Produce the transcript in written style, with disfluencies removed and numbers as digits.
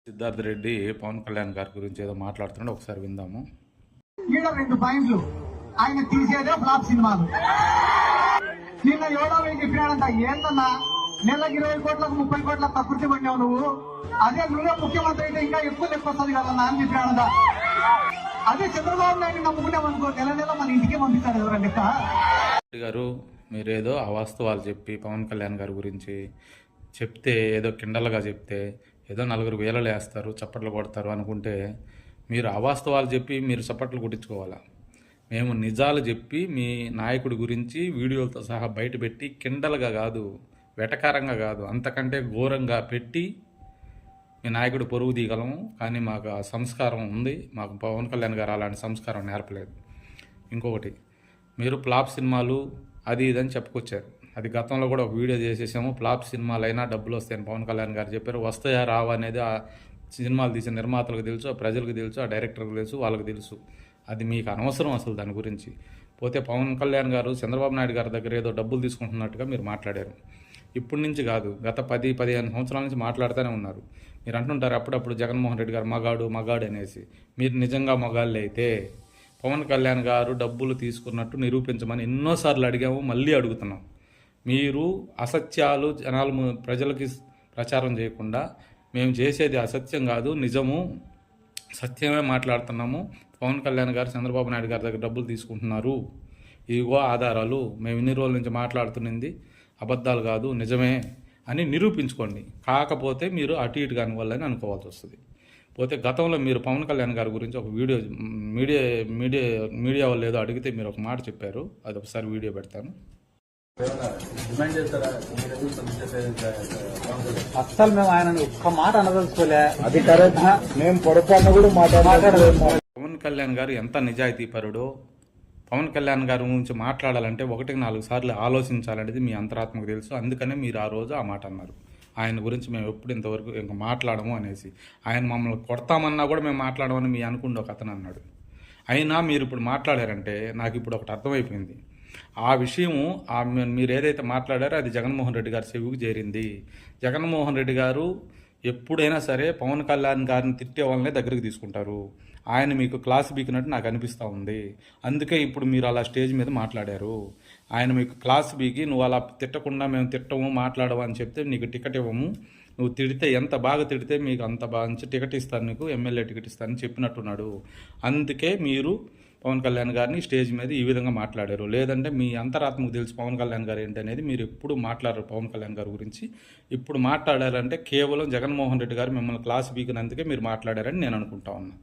సిద్ధార్థ్ రెడ్డి పవన్ కళ్యాణ్ గారి గురించి ఏదో మాట్లాడుతున్నాడు, ఒకసారి విందాము. ఈడ 2 పాయింట్లు ఆయన తీసేదే ఫ్లాప్ సినిమాలు. నిన్న ఎవడో మీకు చెప్పినాడంట, ఏందన్నా నెలకి 20 కోట్లకు 30 కోట్ల ప్రకృతి పడినావు నువ్వు, అదే నువ్వే ముఖ్యమంత్రి అయితే ఇంకా ఎక్కువ లెక్క వస్తుంది కదన్నా అని చెప్పినాడంట. అదే చంద్రబాబు నాయుడు నమ్ముకున్నామనుకో నెల నెల మన ఇంటికే పంపిస్తాడు ఎవరండి గారు. మీరేదో అవాస్తవాలు చెప్పి పవన్ కళ్యాణ్ గారి గురించి చెప్తే, ఏదో కిండల్గా చెప్తే ఏదో 4 వేలలు వేస్తారు, చప్పట్లు కొడతారు అనుకుంటే మీరు అవాస్తవాలు చెప్పి మీరు చప్పట్లు కొట్టించుకోవాలా. మేము నిజాలు చెప్పి మీ నాయకుడి గురించి వీడియోలతో సహా బయట పెట్టి కిండల్గా కాదు, వెటకారంగా కాదు, అంతకంటే ఘోరంగా పెట్టి మీ నాయకుడు పొరుగు తీయగలము. కానీ మాకు ఆ సంస్కారం ఉంది, మాకు పవన్ కళ్యాణ్ గారు అలాంటి సంస్కారం నేర్పలేదు. ఇంకొకటి, మీరు ఫ్లాప్ సినిమాలు అది ఇదని చెప్పుకొచ్చారు. అది గతంలో కూడా ఒక వీడియో చేసేసాము. ఫ్లాప్ సినిమాలు అయినా డబ్బులు వస్తాయని పవన్ కళ్యాణ్ గారు చెప్పారు. వస్తాయా రావా అనేది ఆ సినిమాలు తీసిన నిర్మాతలకు తెలుసు, ఆ ప్రజలకు తెలుసు, ఆ డైరెక్టర్కి తెలుసు, వాళ్ళకి తెలుసు. అది మీకు అనవసరం అసలు దాని గురించి. పోతే పవన్ కళ్యాణ్ గారు చంద్రబాబు నాయుడు గారి దగ్గర ఏదో డబ్బులు తీసుకుంటున్నట్టుగా మీరు మాట్లాడారు. ఇప్పటి నుంచి కాదు, గత 10-15 సంవత్సరాల నుంచి మాట్లాడుతూనే ఉన్నారు. మీరు అంటుంటారు అప్పుడప్పుడు జగన్మోహన్ రెడ్డి గారు మగాడు అనేసి. మీరు నిజంగా మగాళ్ళు అయితే పవన్ కళ్యాణ్ గారు డబ్బులు తీసుకున్నట్టు నిరూపించమని ఎన్నోసార్లు అడిగాము, మళ్ళీ అడుగుతున్నాం. మీరు అసత్యాలు ప్రజలకి ప్రచారం చేయకుండా, మేము చేసేది అసత్యం కాదు నిజము సత్యమే మాట్లాడుతున్నాము, పవన్ కళ్యాణ్ గారు చంద్రబాబు నాయుడు గారి దగ్గర డబ్బులు తీసుకుంటున్నారు, ఇదిగో ఆధారాలు, మేము ఇన్ని రోజుల నుంచి మాట్లాడుతున్నది అబద్ధాలు కాదు నిజమే అని నిరూపించుకోండి. కాకపోతే మీరు అటు ఇటు కాని వాళ్ళని అనుకోవాల్సి వస్తుంది. పోతే గతంలో మీరు పవన్ కళ్యాణ్ గారి గురించి ఒక వీడియో మీడియా వాళ్ళు ఏదో అడిగితే మీరు ఒక మాట చెప్పారు. అది ఒకసారి వీడియో పెడతాను. అస్సలు మేము ఆయన ఒక్క మాట అనదలుచుకోలే. అది కరెక్ట్, మేము పొరపాటున కూడా మాట్లాడలేదు. పవన్ కళ్యాణ్ గారు ఎంత నిజాయితీపరుడో, పవన్ కళ్యాణ్ గారి గురించి మాట్లాడాలంటే 1-4 సార్లు ఆలోచించాలనేది మీ అంతరాత్మకు తెలుసు. అందుకనే మీరు ఆ రోజు ఆ మాట అన్నారు, ఆయన గురించి మేము ఎప్పుడు ఇంతవరకు ఇంకా మాట్లాడము అనేసి. ఆయన మమ్మల్ని కొడతామన్నా కూడా మేము మాట్లాడమని మీ అనుకుంటే ఒక అతను అన్నాడు. అయినా మీరు ఇప్పుడు మాట్లాడారంటే నాకు ఇప్పుడు ఒకటి అర్థమైపోయింది. ఆ విషయము మీరు ఏదైతే మాట్లాడారో అది జగన్మోహన్ రెడ్డి గారి చెవికి చేరింది. జగన్మోహన్ రెడ్డి గారు ఎప్పుడైనా సరే పవన్ కళ్యాణ్ గారిని తిట్టే వాళ్ళనే దగ్గరికి తీసుకుంటారు. ఆయన మీకు క్లాస్ బీకినట్టు నాకు అనిపిస్తూ ఉంది. అందుకే ఇప్పుడు మీరు అలా స్టేజ్ మీద మాట్లాడారు. ఆయన మీకు క్లాస్ బీకి నువ్వు అలా తిట్టకుండా మేము తిట్టము మాట్లాడము అని చెప్తే నీకు టికెట్ ఇవ్వము, నువ్వు తిడితే ఎంత బాగా తిడితే మీకు అంత బాగా టికెట్ ఇస్తాను, నీకు ఎమ్మెల్యే టికెట్ ఇస్తానని చెప్పినట్టున్నాడు. అందుకే మీరు పవన్ కళ్యాణ్ గారిని స్టేజ్ మీద ఈ విధంగా మాట్లాడారు. లేదంటే మీ అంతరాత్మకు తెలుసు పవన్ కళ్యాణ్ గారు ఏంటి అనేది. మీరు ఎప్పుడు మాట్లాడారు పవన్ కళ్యాణ్ గారి గురించి. ఇప్పుడు మాట్లాడారంటే కేవలం జగన్మోహన్ రెడ్డి గారు మిమ్మల్ని క్లాస్ బీకినందుకే మీరు మాట్లాడారని నేను అనుకుంటా ఉన్నా.